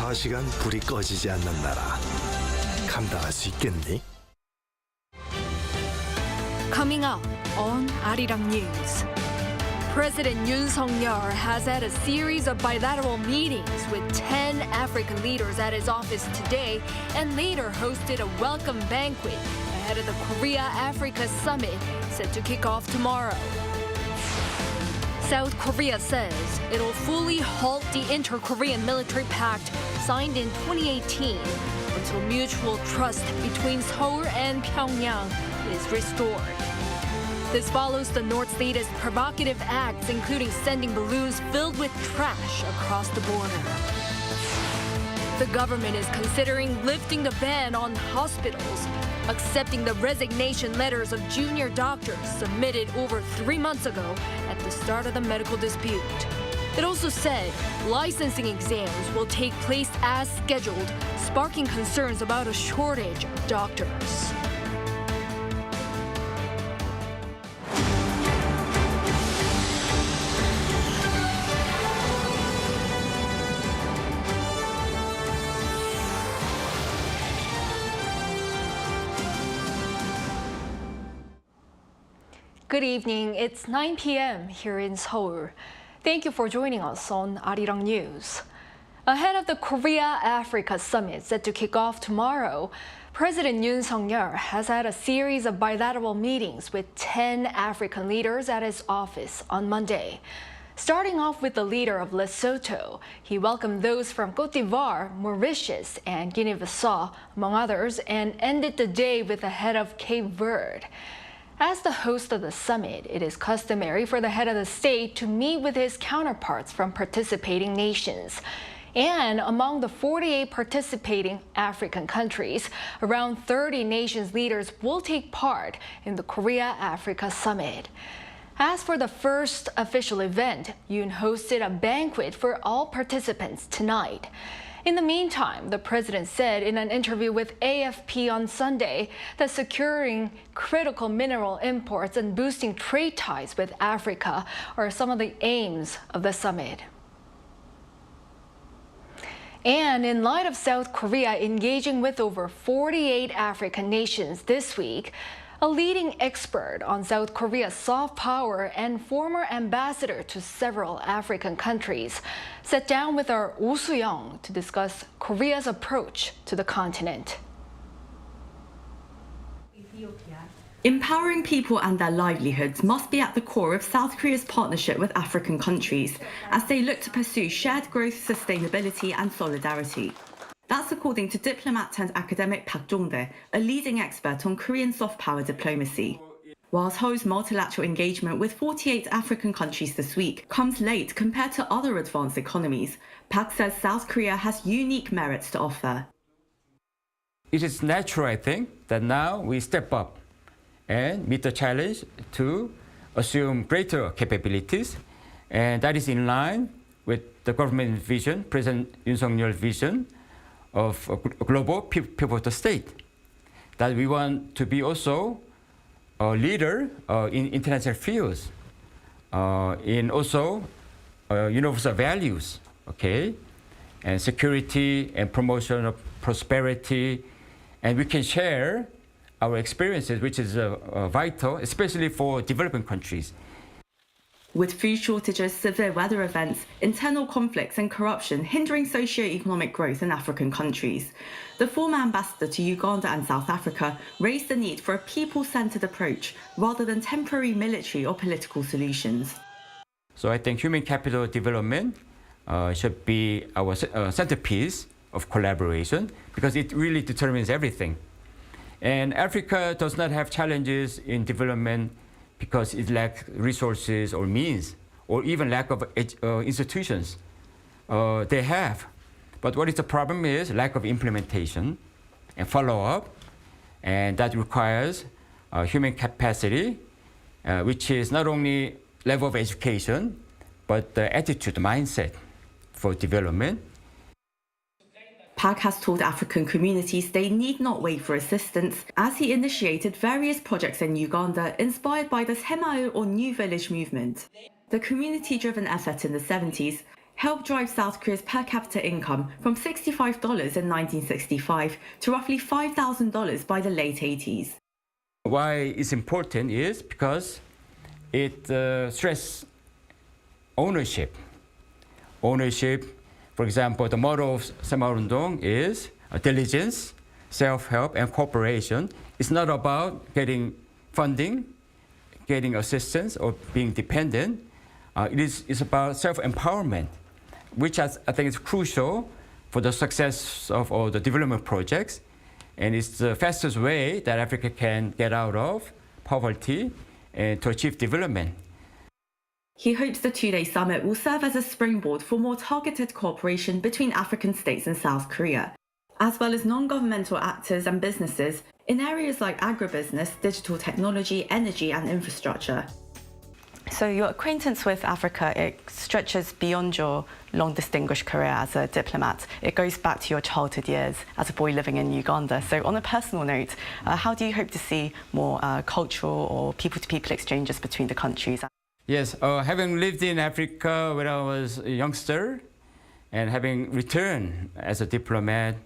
24시간 불이 꺼지지 않는 나라. 감당할 수 있겠니? Coming up on Arirang News. President Yoon has had a series of bilateral meetings with 10 African leaders at his office today and later hosted a welcome banquet ahead of the Korea-Africa summit set to kick off tomorrow. South Korea says it'll fully halt the inter-Korean military pact signed in 2018 until mutual trust between Seoul and Pyongyang is restored. This follows the North's latest provocative acts, including sending balloons filled with trash across the border. The government is considering lifting the ban on hospitals, accepting the resignation letters of junior doctors submitted over 3 months ago at the start of the medical dispute. It also said licensing exams will take place as scheduled, sparking concerns about a shortage of doctors. Good evening. It's 9 p.m. here in Seoul. Thank you for joining us on Arirang News. Ahead of the Korea-Africa summit set to kick off tomorrow, President Yoon has had a series of bilateral meetings with 10 African leaders at his office on Monday. Starting off with the leader of Lesotho, he welcomed those from Côte d'Ivoire, Mauritius, and Guinea-Bissau, among others, and ended the day with the head of Cape Verde. As the host of the summit, it is customary for the head of the state to meet with his counterparts from participating nations. And among the 48 participating African countries, around 30 nations leaders will take part in the Korea-Africa summit. As for the first official event, Yoon hosted a banquet for all participants tonight. In the meantime, the president said in an interview with AFP on Sunday that securing critical mineral imports and boosting trade ties with Africa are some of the aims of the summit. And in light of South Korea engaging with over 48 African nations this week, a leading expert on South Korea's soft power and former ambassador to several African countries sat down with our Oh Soo-young to discuss Korea's approach to the continent. Empowering people and their livelihoods must be at the core of South Korea's partnership with African countries as they look to pursue shared growth, sustainability and solidarity. That's according to diplomat and academic Park Jong-dae, a leading expert on Korean soft power diplomacy. While Seoul's multilateral engagement with 48 African countries this week comes late compared to other advanced economies, Park says South Korea has unique merits to offer. It is natural, I think, that now we step up and meet the challenge to assume greater capabilities, and that is in line with the government vision, President Yoon vision, of a global pivotal state, that we want to be also a leader in international fields, in also universal values, okay, and security and promotion of prosperity, and we can share our experiences, which is vital, especially for developing countries. With food shortages, severe weather events, internal conflicts and corruption hindering socio-economic growth in African countries, the former ambassador to Uganda and South Africa raised the need for a people-centered approach rather than temporary military or political solutions. So I think human capital development should be our centerpiece of collaboration because it really determines everything. And Africa does not have challenges in development because it lacks resources or means, or even lack of institutions. They have. But what is the problem is lack of implementation and follow-up, and that requires human capacity, which is not only level of education, but the attitude, mindset for development. Park has told African communities they need not wait for assistance as he initiated various projects in Uganda inspired by the Semao or New Village movement. The community-driven effort in the 70s helped drive South Korea's per capita income from $65 in 1965 to roughly $5,000 by the late 80s. Why it's important is because it stresses ownership. Ownership, for example, the motto of Samarundong is diligence, self-help, and cooperation. It's not about getting funding, getting assistance, or being dependent. It's about self-empowerment, which I think is crucial for the success of all the development projects. And it's the fastest way that Africa can get out of poverty and to achieve development. He hopes the two-day summit will serve as a springboard for more targeted cooperation between African states and South Korea, as well as non-governmental actors and businesses in areas like agribusiness, digital technology, energy and infrastructure. So your acquaintance with Africa, it stretches beyond your long distinguished career as a diplomat. It goes back to your childhood years as a boy living in Uganda. So on a personal note, how do you hope to see more cultural or people-to-people exchanges between the countries? Yes, having lived in Africa when I was a youngster and having returned as a diplomat,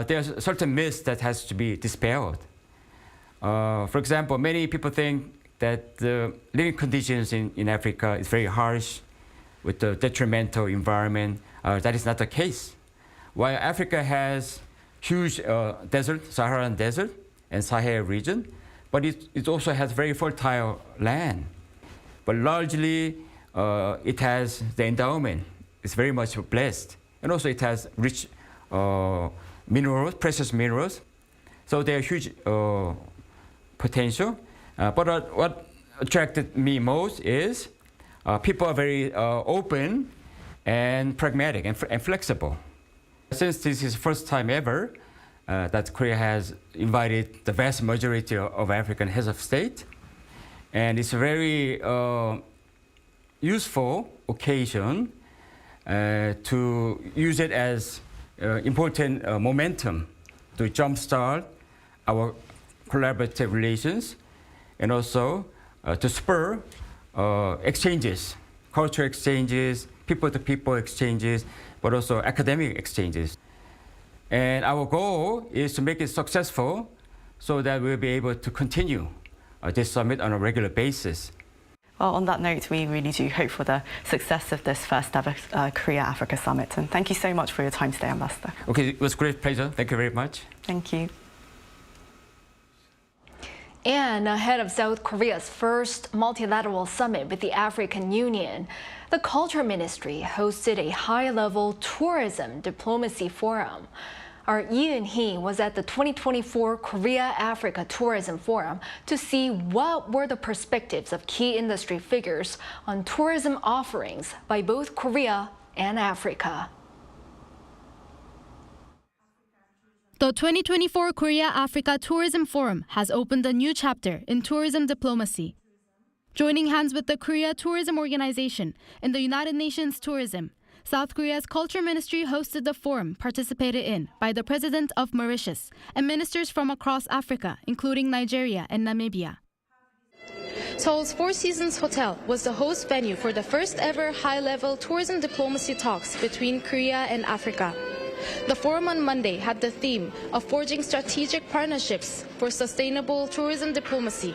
there's certain myths that has to be dispelled. For example, many people think that the living conditions in Africa is very harsh with the detrimental environment. That is not the case. While Africa has huge desert, Saharan desert and Sahel region, but it also has very fertile land. But largely, it has the endowment. It's very much blessed. And also it has rich minerals, precious minerals. So there are huge potential. But what attracted me most is people are very open and pragmatic and flexible. Since this is the first time ever that Korea has invited the vast majority of African heads of state, and it's a very useful occasion to use it as important momentum to jumpstart our collaborative relations, and also to spur exchanges, cultural exchanges, people-to-people exchanges, but also academic exchanges. And our goal is to make it successful so that we'll be able to continue this summit on a regular basis. Well, on that note, we really do hope for the success of this first ever Korea-Africa summit. And thank you so much for your time today, Ambassador. Okay, it was a great pleasure. Thank you very much. Thank you. And ahead of South Korea's first multilateral summit with the African Union, the Culture Ministry hosted a high-level tourism diplomacy forum. Our Yoon was at the 2024 Korea-Africa Tourism Forum to see what were the perspectives of key industry figures on tourism offerings by both Korea and Africa. The 2024 Korea-Africa Tourism Forum has opened a new chapter in tourism diplomacy. Joining hands with the Korea Tourism Organization and the United Nations Tourism, South Korea's Culture Ministry hosted the forum participated in by the President of Mauritius and ministers from across Africa, including Nigeria and Namibia. Seoul's Four Seasons Hotel was the host venue for the first ever high-level tourism diplomacy talks between Korea and Africa. The forum on Monday had the theme of forging strategic partnerships for sustainable tourism diplomacy.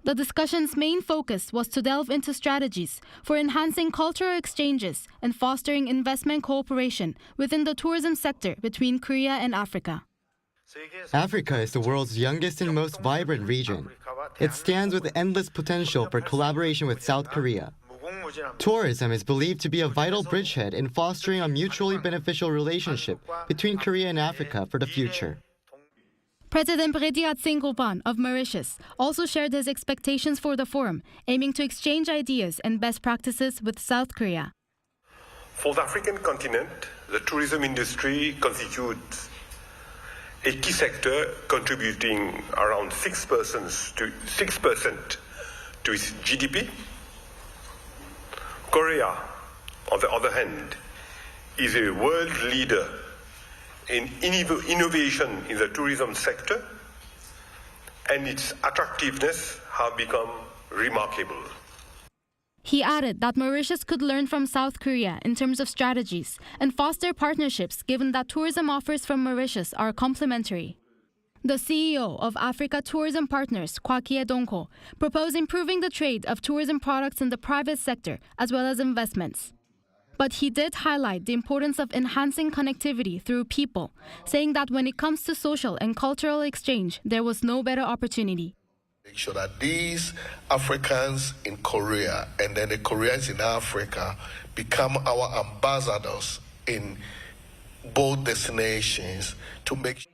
The discussion's main focus was to delve into strategies for enhancing cultural exchanges and fostering investment cooperation within the tourism sector between Korea and Africa. Africa is the world's youngest and most vibrant region. It stands with endless potential for collaboration with South Korea. Tourism is believed to be a vital bridgehead in fostering a mutually beneficial relationship between Korea and Africa for the future. President Prediat Singh-Goban of Mauritius also shared his expectations for the forum, aiming to exchange ideas and best practices with South Korea. For the African continent, the tourism industry constitutes a key sector contributing around 6% to its GDP. Korea, on the other hand, is a world leader in innovation in the tourism sector, and its attractiveness have become remarkable. He added that Mauritius could learn from South Korea in terms of strategies and foster partnerships given that tourism offers from Mauritius are complementary. The CEO of Africa Tourism Partners, Kwakie Dongko, proposed improving the trade of tourism products in the private sector as well as investments. But he did highlight the importance of enhancing connectivity through people, saying that when it comes to social and cultural exchange, there was no better opportunity. Make sure that these Africans in Korea and then the Koreans in Africa become our ambassadors in both destinations to make sure.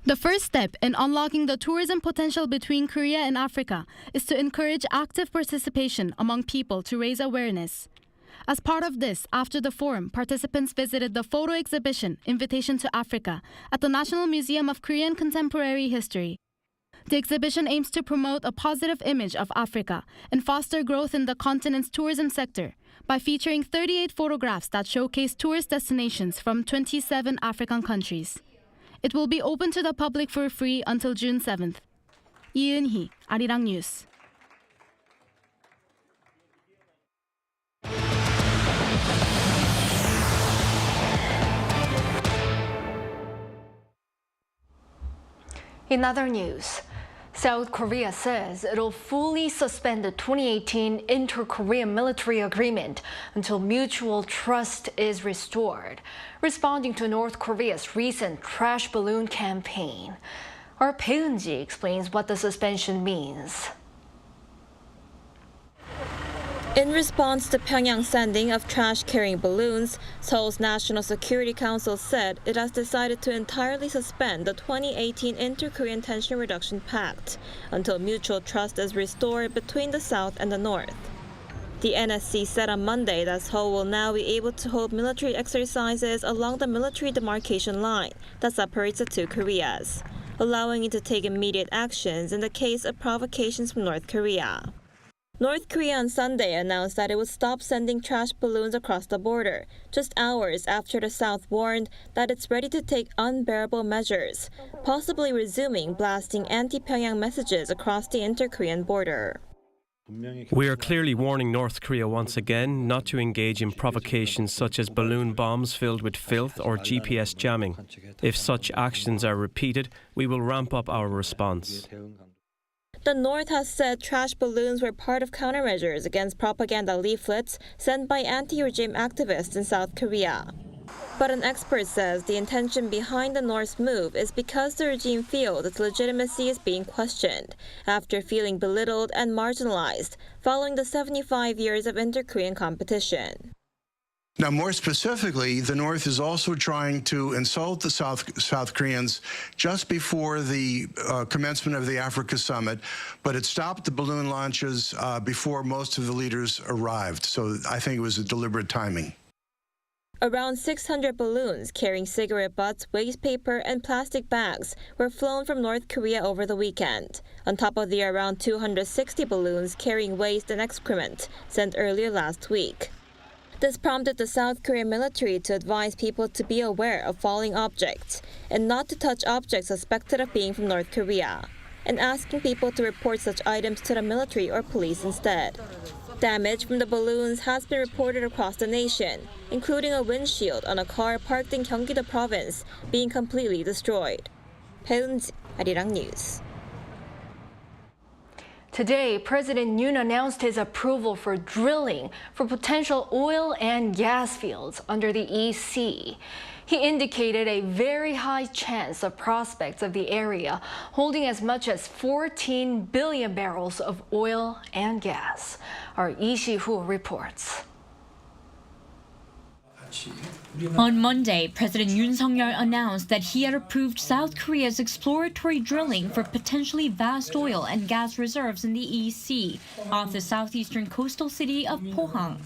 The first step in unlocking the tourism potential between Korea and Africa is to encourage active participation among people to raise awareness. As part of this, after the forum, participants visited the photo exhibition, Invitation to Africa, at the National Museum of Korean Contemporary History. The exhibition aims to promote a positive image of Africa and foster growth in the continent's tourism sector by featuring 38 photographs that showcase tourist destinations from 27 African countries. It will be open to the public for free until June 7th. Yoon, Arirang News. In other news, South Korea says it'll fully suspend the 2018 Inter-Korean military agreement until mutual trust is restored, responding to North Korea's recent trash balloon campaign. Our Bae Eun-ji explains what the suspension means. In response to Pyongyang's sending of trash-carrying balloons, Seoul's National Security Council said it has decided to entirely suspend the 2018 Inter-Korean Tension Reduction Pact until mutual trust is restored between the South and the North. The NSC said on Monday that Seoul will now be able to hold military exercises along the military demarcation line that separates the two Koreas, allowing it to take immediate actions in the case of provocations from North Korea. North Korea on Sunday announced that it would stop sending trash balloons across the border, just hours after the South warned that it's ready to take unbearable measures, possibly resuming blasting anti-Pyongyang messages across the inter-Korean border. We are clearly warning North Korea once again not to engage in provocations such as balloon bombs filled with filth or GPS jamming. If such actions are repeated, we will ramp up our response. The North has said trash balloons were part of countermeasures against propaganda leaflets sent by anti-regime activists in South Korea. But an expert says the intention behind the North's move is because the regime feels its legitimacy is being questioned after feeling belittled and marginalized following the 75 years of inter-Korean competition. Now, more specifically, the North is also trying to insult the South Koreans just before the commencement of the Africa Summit, but it stopped the balloon launches before most of the leaders arrived. So I think it was a deliberate timing. Around 600 balloons carrying cigarette butts, waste paper, and plastic bags were flown from North Korea over the weekend, on top of the around 260 balloons carrying waste and excrement sent earlier last week. This prompted the South Korean military to advise people to be aware of falling objects and not to touch objects suspected of being from North Korea, and asking people to report such items to the military or police instead. Damage from the balloons has been reported across the nation, including a windshield on a car parked in Gyeonggi-do province being completely destroyed. Bae Eun-ji, Arirang News. Today, President Yoon announced his approval for drilling for potential oil and gas fields under the EC. He indicated a very high chance of prospects of the area holding as much as 14 billion barrels of oil and gas. Our Lee Si-hoo reports. On Monday, President Yoon Suk-yeol announced that he had approved South Korea's exploratory drilling for potentially vast oil and gas reserves in the EC off the southeastern coastal city of Pohang.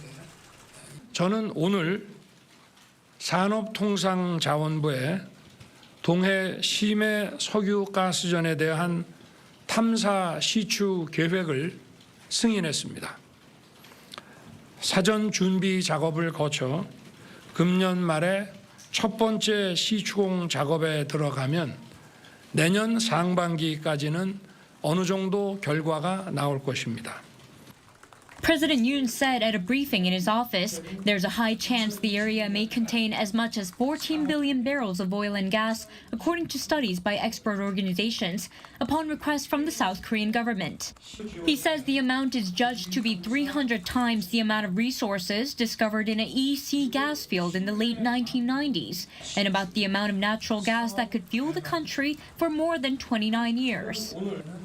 저는 오늘 산업통상자원부에 동해 심해 석유가스전에 대한 탐사 시추 계획을 승인했습니다. 사전 준비 작업을 거쳐 금년 말에 첫 번째 시추공 작업에 들어가면 내년 상반기까지는 어느 정도 결과가 나올 것입니다. President Yoon said at a briefing in his office, there's a high chance the area may contain as much as 14 billion barrels of oil and gas, according to studies by expert organizations, upon request from the South Korean government. He says the amount is judged to be 300 times the amount of resources discovered in an EC gas field in the late 1990s, and about the amount of natural gas that could fuel the country for more than 29 years.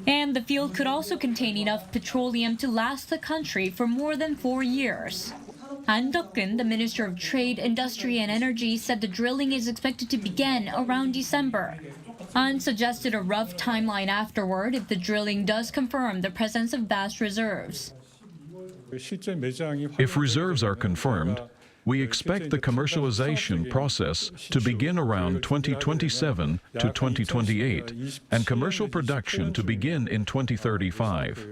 And the field could also contain enough petroleum to last the country for more than 4 years. An Deok-keun, the Minister of Trade, Industry and Energy, said the drilling is expected to begin around December. An suggested a rough timeline afterward if the drilling does confirm the presence of vast reserves. If reserves are confirmed, we expect the commercialization process to begin around 2027 to 2028 and commercial production to begin in 2035.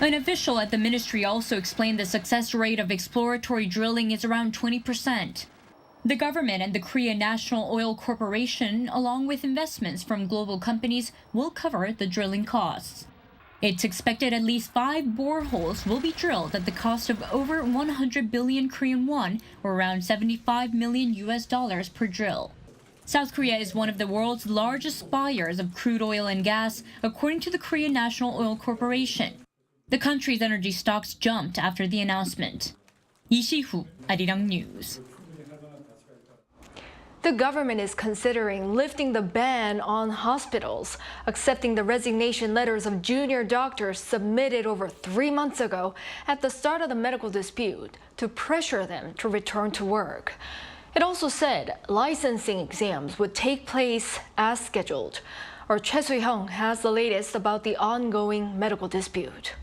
An official at the ministry also explained the success rate of exploratory drilling is around 20%. The government and the Korea National Oil Corporation, along with investments from global companies, will cover the drilling costs. It's expected at least 5 boreholes will be drilled at the cost of over 100 billion Korean won, or around $75 million per drill. South Korea is one of the world's largest buyers of crude oil and gas, according to the Korea National Oil Corporation. The country's energy stocks jumped after the announcement. Lee Si-hu, Arirang News. The government is considering lifting the ban on hospitals, accepting the resignation letters of junior doctors submitted over 3 months ago at the start of the medical dispute to pressure them to return to work. It also said licensing exams would take place as scheduled. Our Choi Soo-hyung has the latest about the ongoing medical dispute.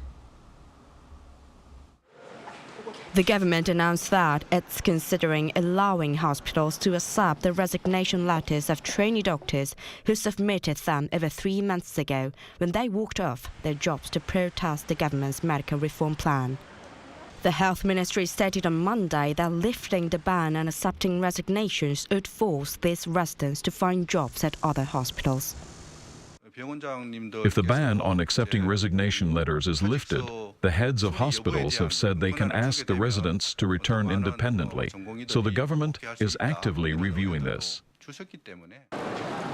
The government announced that it's considering allowing hospitals to accept the resignation letters of trainee doctors who submitted them over 3 months ago when they walked off their jobs to protest the government's medical reform plan. The Health Ministry stated on Monday that lifting the ban on accepting resignations would force these residents to find jobs at other hospitals. If the ban on accepting resignation letters is lifted, the heads of hospitals have said they can ask the residents to return independently, so the government is actively reviewing this.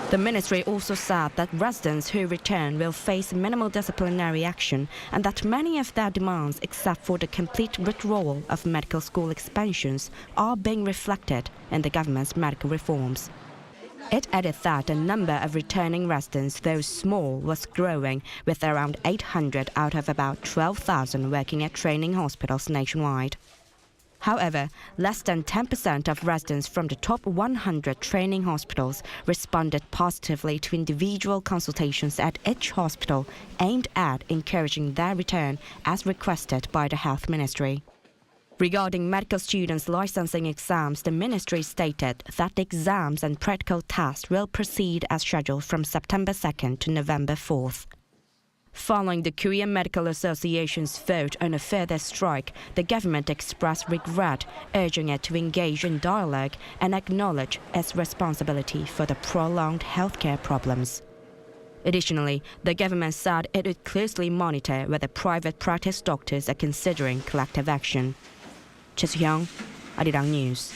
The ministry also said that residents who return will face minimal disciplinary action and that many of their demands, except for the complete withdrawal of medical school expansions, are being reflected in the government's medical reforms. It added that the number of returning residents, though small, was growing, with around 800 out of about 12,000 working at training hospitals nationwide. However, less than 10% of residents from the top 100 training hospitals responded positively to individual consultations at each hospital aimed at encouraging their return as requested by the Health Ministry. Regarding medical students' licensing exams, the ministry stated that the exams and practical tests will proceed as scheduled from September 2nd to November 4th. Following the Korean Medical Association's vote on a further strike, the government expressed regret, urging it to engage in dialogue and acknowledge its responsibility for the prolonged healthcare problems. Additionally, the government said it would closely monitor whether private practice doctors are considering collective action. Choi Soo-hyung, Arirang News.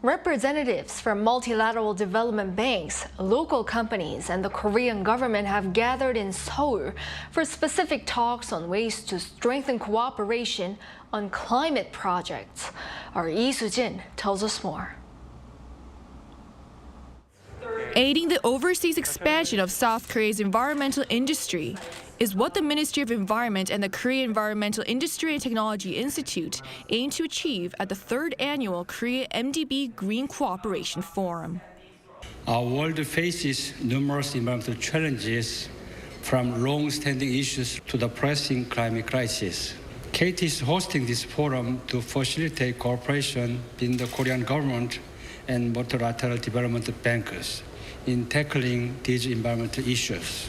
Representatives from multilateral development banks, local companies, and the Korean government have gathered in Seoul for specific talks on ways to strengthen cooperation on climate projects. Our Lee Soo-jin tells us more. Aiding the overseas expansion of South Korea's environmental industry is what the Ministry of Environment and the Korea Environmental Industry and Technology Institute aim to achieve at the 3rd annual Korea-MDB Green Cooperation Forum. Our world faces numerous environmental challenges, from long-standing issues to the pressing climate crisis. KT is hosting this forum to facilitate cooperation between the Korean government and multilateral development bankers in tackling these environmental issues.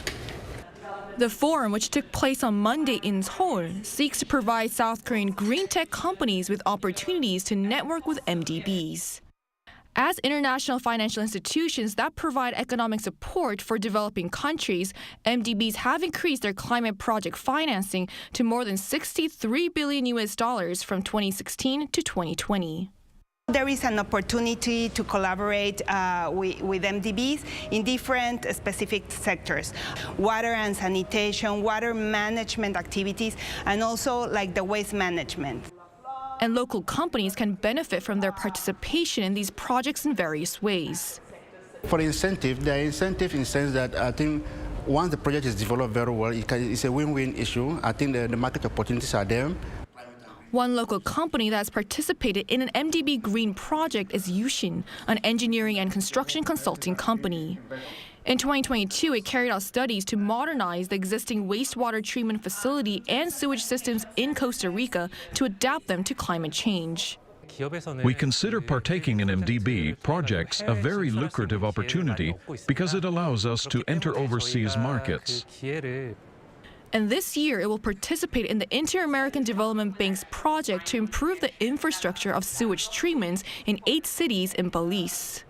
The forum, which took place on Monday in Seoul, seeks to provide South Korean green tech companies with opportunities to network with MDBs. As international financial institutions that provide economic support for developing countries, MDBs have increased their climate project financing to more than $63 billion from 2016 to 2020. There is an opportunity to collaborate with MDBs in different specific sectors: water and sanitation, water management activities, and also like the waste management. And local companies can benefit from their participation in these projects in various ways. For the incentive in the sense that I think once the project is developed very well, it's a win-win issue. I think the market opportunities are there. One local company that has participated in an MDB Green project is Yoon, an engineering and construction consulting company. In 2022, it carried out studies to modernize the existing wastewater treatment facility and sewage systems in Costa Rica to adapt them to climate change. We consider partaking in MDB projects a very lucrative opportunity because it allows us to enter overseas markets. And this year, it will participate in the Inter-American Development Bank's project to improve the infrastructure of sewage treatments in 8 cities in Belize.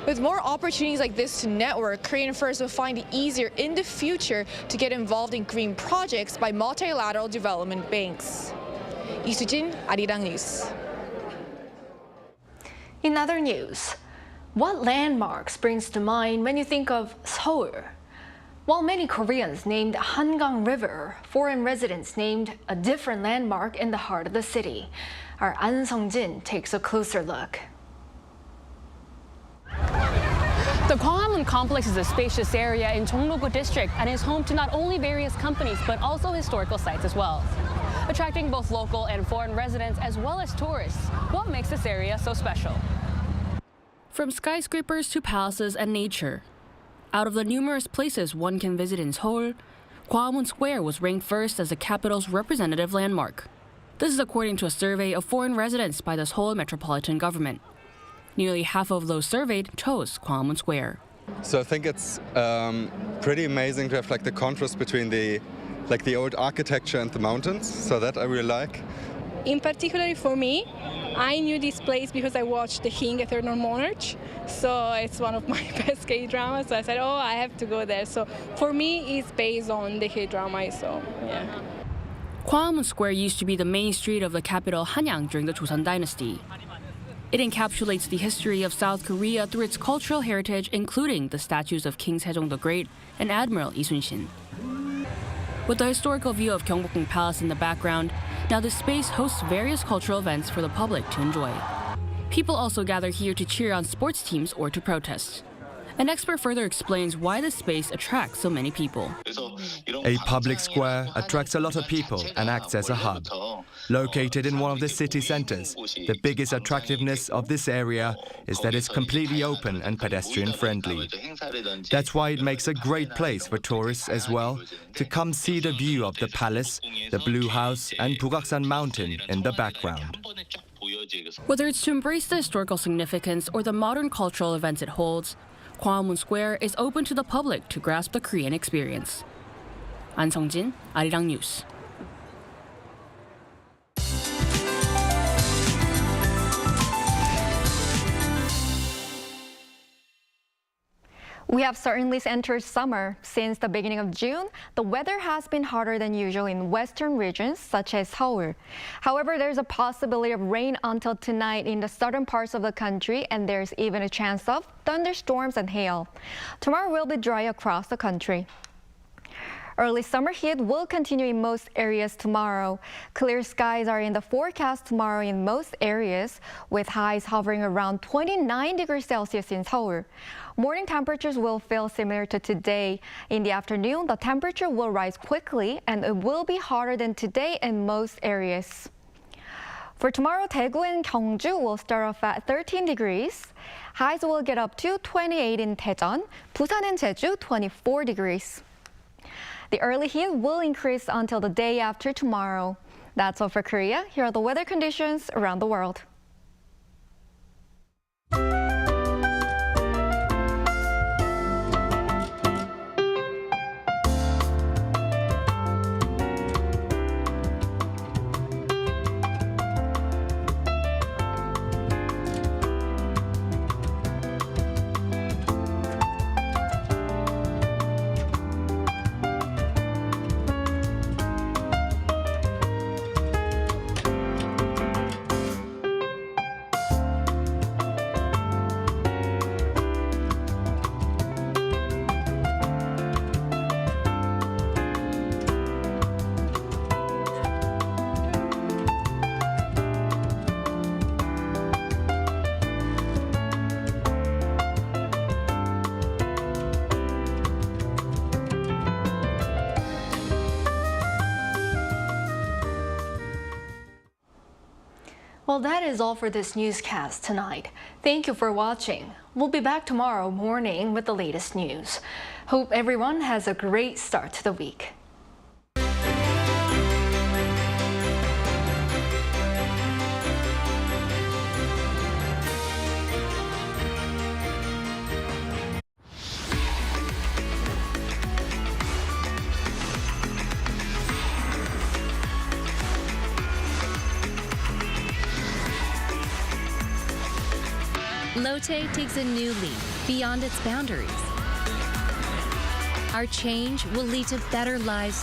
With more opportunities like this to network, Korean firms will find it easier in the future to get involved in green projects by multilateral development banks. 이수진, Arirang News. In other news, what landmark springs to mind when you think of Seoul? While many Koreans named Hangang River, foreign residents named a different landmark in the heart of the city. Our An Sung-jin takes a closer look. The Gwanghwamun complex is a spacious area in Jongno-gu district and is home to not only various companies but also historical sites as well, attracting both local and foreign residents as well as tourists. What makes this area so special? From skyscrapers to palaces and nature, out of the numerous places one can visit in Seoul, Gwanghwamun Square was ranked first as the capital's representative landmark. This is according to a survey of foreign residents by the Seoul metropolitan government. Nearly half of those surveyed chose Gwanghwamun Square. So I think it's pretty amazing to have like the contrast between the old architecture and the mountains. So that I really like. In particular for me, I knew this place because I watched The King, Eternal Monarch. So it's one of my best K-dramas. So I said, oh, I have to go there. So for me, it's based on the K-drama. So yeah. Gwanghwamun Square used to be the main street of the capital Hanyang during the Joseon dynasty. It encapsulates the history of South Korea through its cultural heritage, including the statues of King Sejong the Great and Admiral Lee Sun-shin. With the historical view of Gyeongbokgung Palace in the background, now this space hosts various cultural events for the public to enjoy. People also gather here to cheer on sports teams or to protest. An expert further explains why this space attracts so many people. A public square attracts a lot of people and acts as a hub. Located in one of the city centers, the biggest attractiveness of this area is that it's completely open and pedestrian-friendly. That's why it makes a great place for tourists as well to come see the view of the palace, the Blue House and Bugaksan Mountain in the background. Whether it's to embrace the historical significance or the modern cultural events it holds, Gwanghwamun Square is open to the public to grasp the Korean experience. An Sung-jin, Arirang News. We have certainly entered summer. Since the beginning of June, the weather has been hotter than usual in western regions such as Seoul. However, there's a possibility of rain until tonight in the southern parts of the country, and there's even a chance of thunderstorms and hail. Tomorrow will be dry across the country. Early summer heat will continue in most areas tomorrow. Clear skies are in the forecast tomorrow in most areas, with highs hovering around 29 degrees Celsius in Seoul. Morning temperatures will feel similar to today. In the afternoon, the temperature will rise quickly and it will be hotter than today in most areas. For tomorrow, Daegu and Gyeongju will start off at 13 degrees. Highs will get up to 28 in Daejeon, Busan and Jeju 24 degrees. The early heat will increase until the day after tomorrow. That's all for Korea. Here are the weather conditions around the world. Well, that is all for this newscast tonight. Thank you for watching. We'll be back tomorrow morning with the latest news. Hope everyone has a great start to the week. Lotte takes a new leap beyond its boundaries. Our change will lead to better lives for